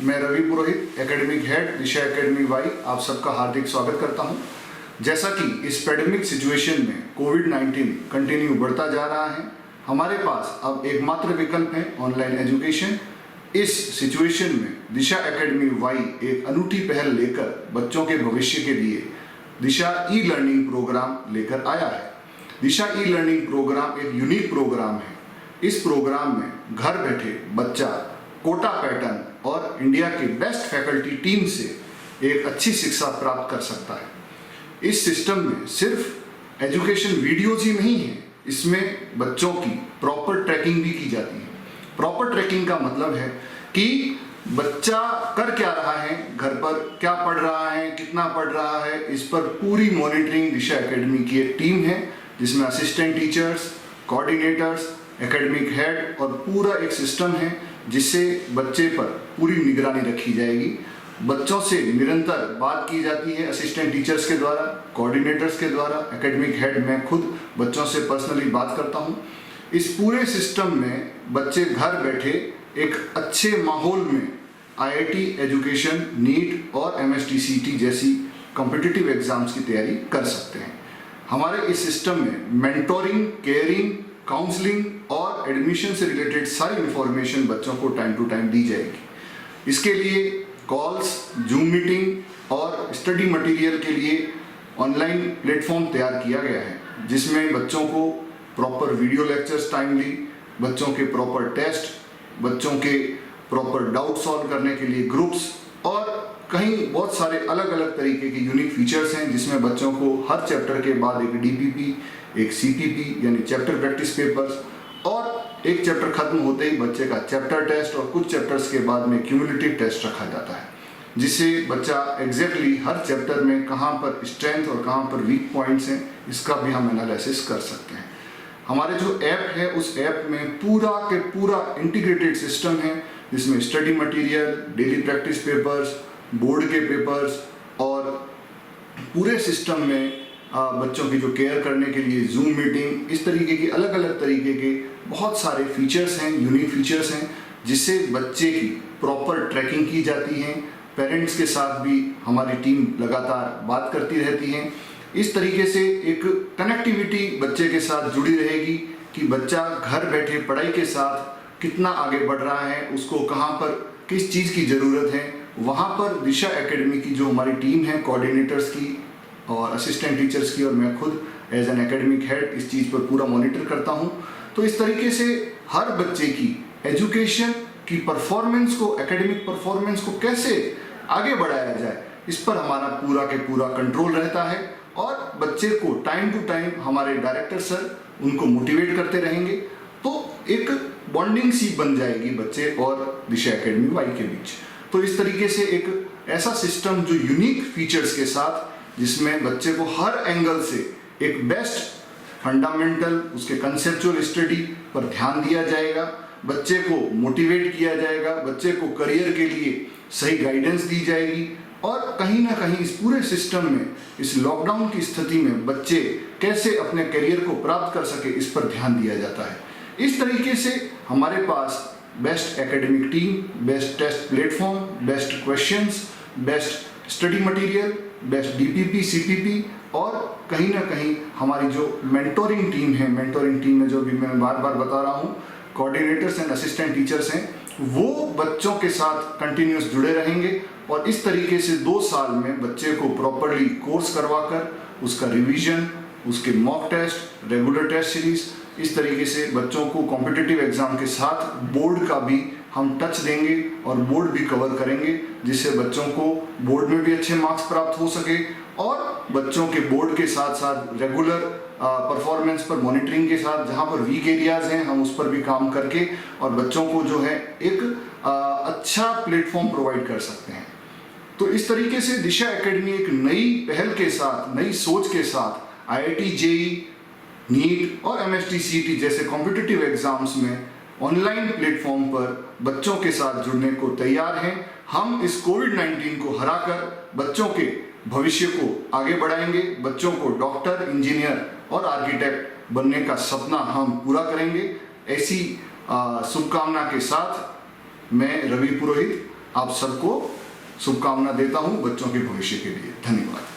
मैं रवि पुरोहित, academic head दिशा academy Y, आप सबका हार्दिक स्वागत करता हूं। जैसा कि इस पैंडेमिक सिचुएशन में कोविड-19 कंटिन्यू बढ़ता जा रहा है, हमारे पास अब एकमात्र विकल्प है ऑनलाइन एजुकेशन। इस सिचुएशन में दिशा एकेडमी वाई एक अनूठी पहल लेकर बच्चों के भविष्य के लिए दिशा ई लर्निंग प्रोग्राम लेकर आया है। दिशा ई लर्निंग प्रोग्राम एक यूनिक प्रोग्राम है। इस प्रोग्राम में घर बैठे बच्चा कोटा पैटर्न और इंडिया की बेस्ट फैकल्टी टीम से एक अच्छी शिक्षा प्राप्त कर सकता है। इस सिस्टम में सिर्फ एजुकेशन वीडियोज ही नहीं है, इसमें बच्चों की प्रॉपर ट्रैकिंग भी की जाती है। प्रॉपर ट्रैकिंग का मतलब है कि बच्चा कर क्या रहा है, घर पर क्या पढ़ रहा है, कितना पढ़ रहा है, इस पर पूरी मॉनिटरिंग दिशा एकेडमी की एक टीम है, जिसमें assistant teachers, coordinators, academic head और पूरा एक सिस्टम है जिससे बच्चे पर पूरी निगरानी रखी जाएगी। बच्चों से निरंतर बात की जाती है असिस्टेंट टीचर्स के द्वारा, कोऑर्डिनेटर्स के द्वारा, एकेडमिक हेड मैं खुद बच्चों से पर्सनली बात करता हूँ। इस पूरे सिस्टम में बच्चे घर बैठे एक अच्छे माहौल में आईआईटी एजुकेशन, नीट और एमएसटीसीटी जैसी कॉम्पिटिटिव एग्जाम्स की तैयारी कर सकते हैं। हमारे इस सिस्टम में मेंटोरिंग, केयरिंग, काउंसलिंग और एडमिशन से रिलेटेड सारी इंफॉर्मेशन बच्चों को टाइम टू टाइम दी जाएगी। इसके लिए कॉल्स, जूम मीटिंग और स्टडी मटेरियल के लिए ऑनलाइन प्लेटफॉर्म तैयार किया गया है, जिसमें बच्चों को प्रॉपर वीडियो लेक्चर्स टाइमली, बच्चों के प्रॉपर टेस्ट, बच्चों के प्रॉपर डाउट सॉल्व करने के लिए ग्रुप्स और कहीं बहुत सारे अलग अलग तरीके के यूनिक फीचर्स हैं, जिसमें बच्चों को हर चैप्टर के बाद एक डीपीपी, एक सीपीपी यानी चैप्टर प्रैक्टिस पेपर्स और एक चैप्टर खत्म होते ही बच्चे का चैप्टर टेस्ट और कुछ चैप्टर्स के बाद में क्यूमुलेटिव टेस्ट रखा जाता है, जिससे बच्चा एग्जैक्टली हर चैप्टर में कहाँ पर स्ट्रेंथ और कहाँ पर वीक पॉइंट्स हैं, इसका भी हम एनालिसिस कर सकते हैं। हमारे जो ऐप है उस ऐप में पूरा के पूरा इंटीग्रेटेड सिस्टम है, जिसमें study material, daily practice papers, board के पेपर्स और पूरे सिस्टम में बच्चों की जो केयर करने के लिए जूम मीटिंग, इस तरीके की अलग अलग तरीके के बहुत सारे फीचर्स हैं, यूनिक फीचर्स हैं, जिससे बच्चे की प्रॉपर ट्रैकिंग की जाती है। पेरेंट्स के साथ भी हमारी टीम लगातार बात करती रहती है। इस तरीके से एक कनेक्टिविटी बच्चे के साथ जुड़ी रहेगी कि बच्चा घर बैठे पढ़ाई के साथ कितना आगे बढ़ रहा है, उसको कहाँ पर किस चीज़ की ज़रूरत है, वहाँ पर दिशा एकेडमी की जो हमारी टीम है कोऑर्डिनेटर्स की और असिस्टेंट टीचर्स की और मैं खुद एज एन एकेडमिक हेड इस चीज़ पर पूरा मॉनिटर करता हूँ। तो इस तरीके से हर बच्चे की एजुकेशन की परफॉर्मेंस को, एकेडमिक परफॉर्मेंस को कैसे आगे बढ़ाया जाए, इस पर हमारा पूरा के पूरा कंट्रोल रहता है और बच्चे को टाइम टू टाइम हमारे डायरेक्टर सर उनको मोटिवेट करते रहेंगे, तो एक बॉन्डिंग सी बन जाएगी बच्चे और दिशा एकेडमी वाई के बीच। तो इस तरीके से एक ऐसा सिस्टम जो यूनिक फीचर्स के साथ, जिसमें बच्चे को हर एंगल से एक बेस्ट फंडामेंटल, उसके कंसेप्चुअल स्टडी पर ध्यान दिया जाएगा, बच्चे को मोटिवेट किया जाएगा, बच्चे को करियर के लिए सही गाइडेंस दी जाएगी और कहीं ना कहीं इस पूरे सिस्टम में, इस लॉकडाउन की स्थिति में बच्चे कैसे अपने करियर को प्राप्त कर सके, इस पर ध्यान दिया जाता है। इस तरीके से हमारे पास best academic team, best test platform, best questions, best study material, best DPP, CPP और कहीं ना कहीं हमारी जो मेंटोरिंग टीम है, मेंटोरिंग टीम में जो भी मैं बार बार बता रहा हूँ, कोऑर्डिनेटर्स एंड असिस्टेंट टीचर्स हैं, वो बच्चों के साथ कंटिन्यूस जुड़े रहेंगे और इस तरीके से 2 साल में बच्चे को प्रॉपरली कोर्स करवाकर उसका रिवीजन, उसके mock test, regular test series, इस तरीके से बच्चों को कॉम्पिटिटिव एग्जाम के साथ बोर्ड का भी हम टच देंगे और बोर्ड भी कवर करेंगे, जिससे बच्चों को बोर्ड में भी अच्छे मार्क्स प्राप्त हो सके और बच्चों के बोर्ड के साथ साथ रेगुलर परफॉर्मेंस पर मॉनिटरिंग के साथ जहां पर वीक एरियाज हैं हम उस पर भी काम करके और बच्चों को जो है एक अच्छा प्लेटफॉर्म प्रोवाइड कर सकते हैं। तो इस तरीके से दिशा एकेडमी एक नई पहल के साथ, नई सोच के साथ आईआईटी, जेईई, नीट और एमएसटीसीटी जैसे कॉम्पिटिटिव एग्जाम्स में ऑनलाइन प्लेटफॉर्म पर बच्चों के साथ जुड़ने को तैयार हैं। हम इस कोविड-19 को हराकर बच्चों के भविष्य को आगे बढ़ाएंगे, बच्चों को डॉक्टर, इंजीनियर और आर्किटेक्ट बनने का सपना हम पूरा करेंगे। ऐसी शुभकामना के साथ मैं रवि पुरोहित आप सबको शुभकामना देता हूं बच्चों के भविष्य के लिए। धन्यवाद।